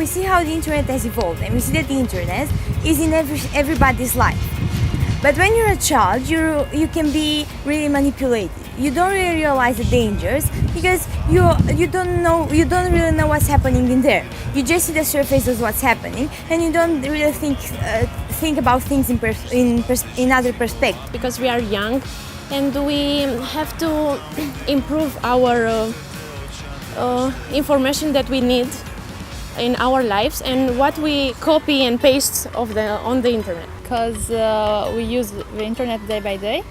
we see how the internet has evolved, and we see that the internet is in everybody's life. But when you're a child, you can be really manipulated. You don't really realize the dangers because you don't really know what's happening in there. You just see the surface of what's happening, and you don't really think about things in other perspectives. Because we are young, and we have to improve our information that we need in our lives and what we copy and paste on the internet. Because we use the internet day by day.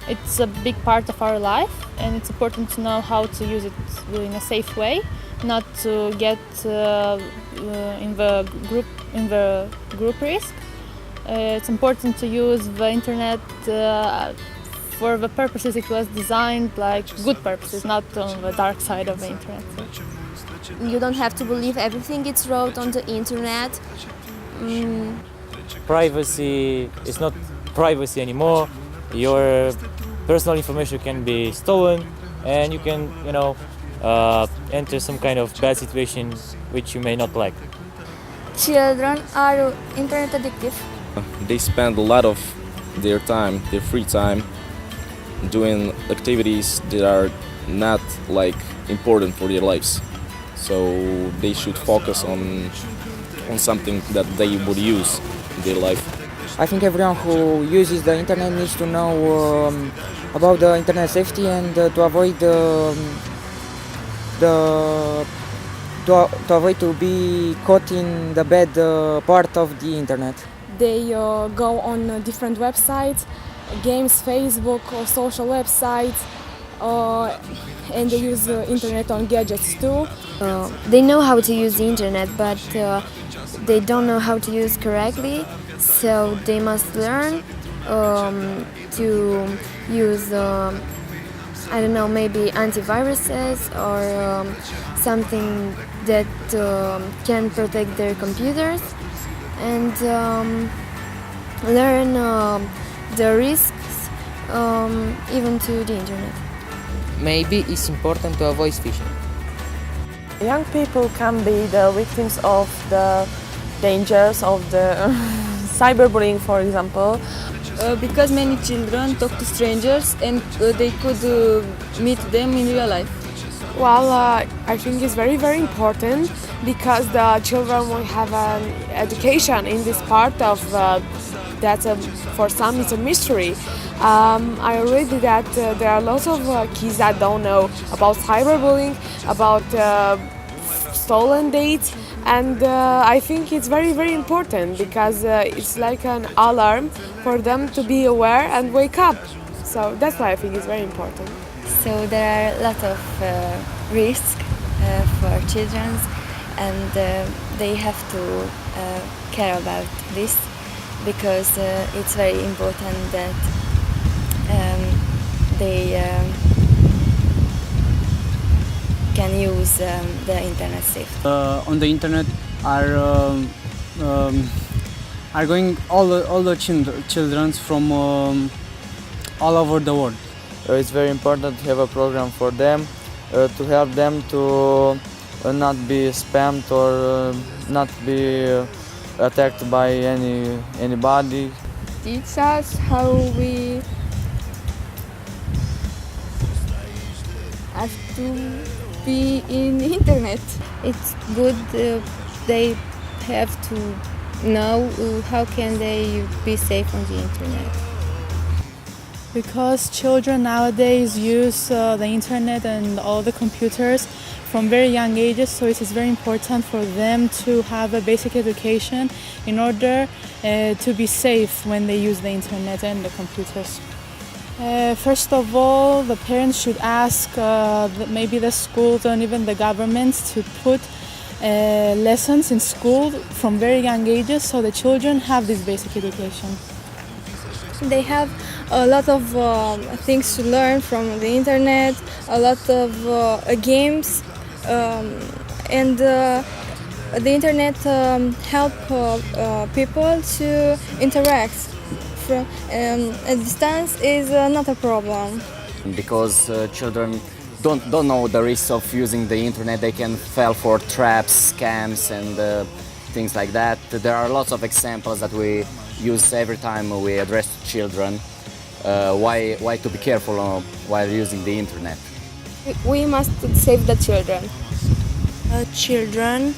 It's a big part of our life, and it's important to know how to use it in a safe way, not to get in the group risk. It's important to use the internet for the purposes it was designed, like good purposes, not on the dark side of the internet. You don't have to believe everything it's wrote on the internet. Privacy is not privacy anymore. Your personal information can be stolen, and you can, enter some kind of bad situation which you may not like. Children are internet addictive. They spend a lot of their time, their free time, doing activities that are not important for their lives. So they should focus on something that they would use in their life. I think everyone who uses the internet needs to know about the internet safety and to avoid to be caught in the bad part of the internet. They go on different websites, games, Facebook or social websites, and they use the internet on gadgets too. They know how to use the internet, but they don't know how to use correctly. So they must learn to use, maybe antiviruses or something that can protect their computers, and learn the risks even to the internet. Maybe it's important to avoid phishing. Young people can be the victims of the dangers of the cyberbullying, for example. Because many children talk to strangers and they could meet them in real life. Well, I think it's very, very important because the children will have an education in this part of that for some it's a mystery. I read that there are lots of kids that don't know about cyberbullying, about stolen dates, and I think it's very, very important because it's like an alarm for them to be aware and wake up. So that's why I think it's very important. So there are a lot of risks for children, and they have to care about this because it's very important that they can use the internet safely. On the internet are going all the children from all over the world. It's very important to have a program for them to help them to not be spammed or not be attacked by anybody. Teach us how we have to be in the internet. It's good they have to know how can they be safe on the internet. Because children nowadays use the internet and all the computers from very young ages, so it is very important for them to have a basic education in order to be safe when they use the internet and the computers. First of all, the parents should ask maybe the schools and even the governments to put lessons in school from very young ages so the children have this basic education. They have a lot of things to learn from the internet, a lot of games, and the internet help people to interact. A distance is not a problem. Because children don't know the risks of using the internet. They can fall for traps, scams, and things like that. There are lots of examples that we use every time we address children. Why to be careful while using the internet. We must save the children. Children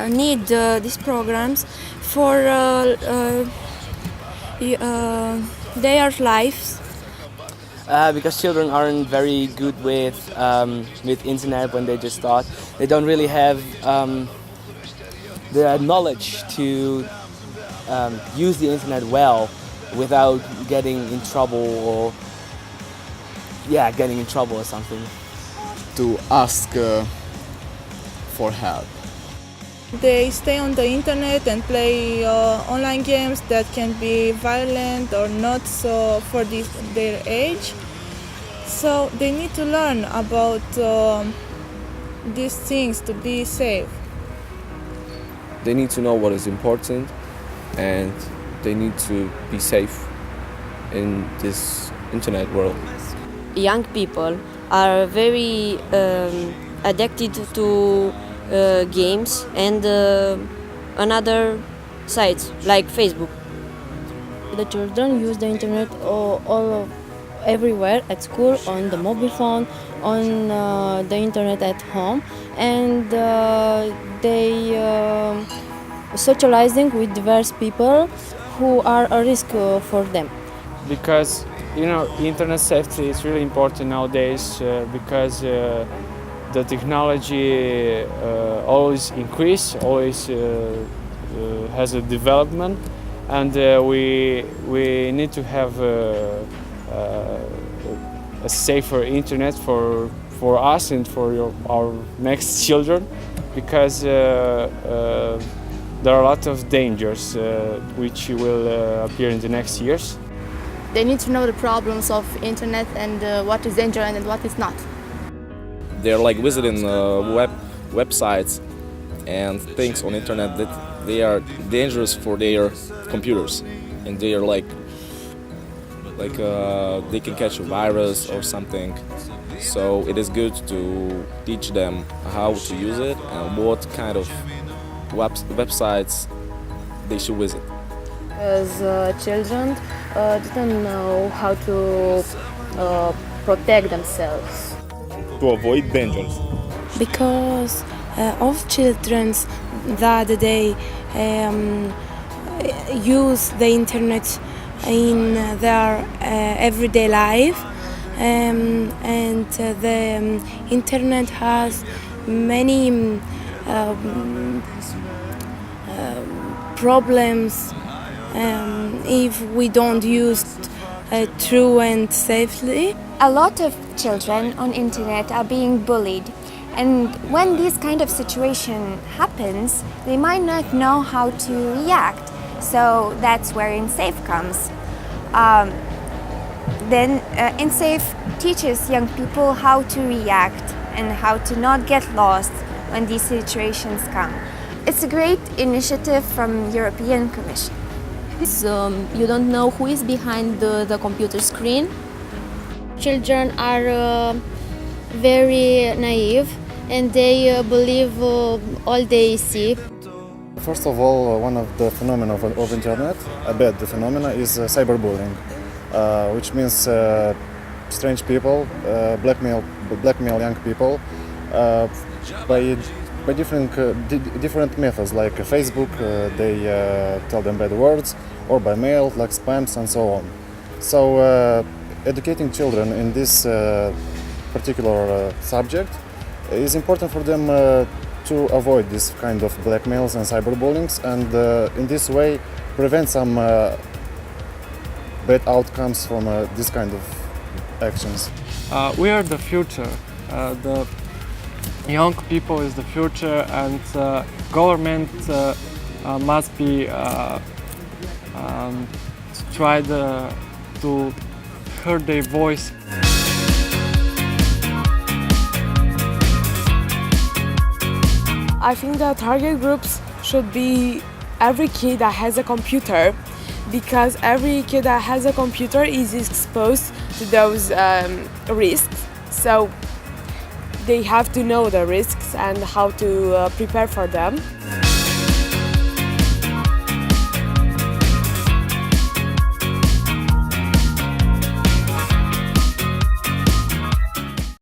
need these programs for their lives. Because children aren't very good with internet when they just start. They don't really have the knowledge to use the internet well without getting in trouble or something. To ask for help. They stay on the internet and play online games that can be violent or not so for their age. So they need to learn about these things to be safe. They need to know what is important, and they need to be safe in this internet world. Young people are very addicted to games and another sites like Facebook. The children use the internet everywhere, at school, on the mobile phone, on the internet at home, and they socializing with diverse people who are a risk for them. Because internet safety is really important nowadays because the technology always increase, always has a development, and we need to have a safer internet for us and for our next children, because there are a lot of dangers which will appear in the next years. They need to know the problems of internet and what is dangerous and what is not. They're like visiting websites and things on internet that they are dangerous for their computers, and they are like they can catch a virus or something. So it is good to teach them how to use it and what kind of websites they should visit. Because children didn't know how to protect themselves. To avoid dangers. Because of children that they use the internet in their everyday life, and the internet has many problems if we don't use it true and safely. A lot of children on internet are being bullied, and when this kind of situation happens, they might not know how to react. So that's where InSafe comes. Then InSafe teaches young people how to react and how to not get lost when these situations come. It's a great initiative from European Commission. You don't know who is behind the computer screen. Children are very naive and they believe all they see. First of all, one of the phenomena of internet, a bad phenomena, is cyberbullying, which means strange people blackmail young people by different methods, like Facebook. They tell them bad words, or by mail, like spams and so on. So educating children in this particular subject is important for them to avoid this kind of blackmails and cyberbullying, and in this way prevent some bad outcomes from this kind of actions. We are the future. The young people is the future, and government must be try to hear their voice. I think the target groups should be every kid that has a computer, because every kid that has a computer is exposed to those risks. So they have to know the risks and how to prepare for them.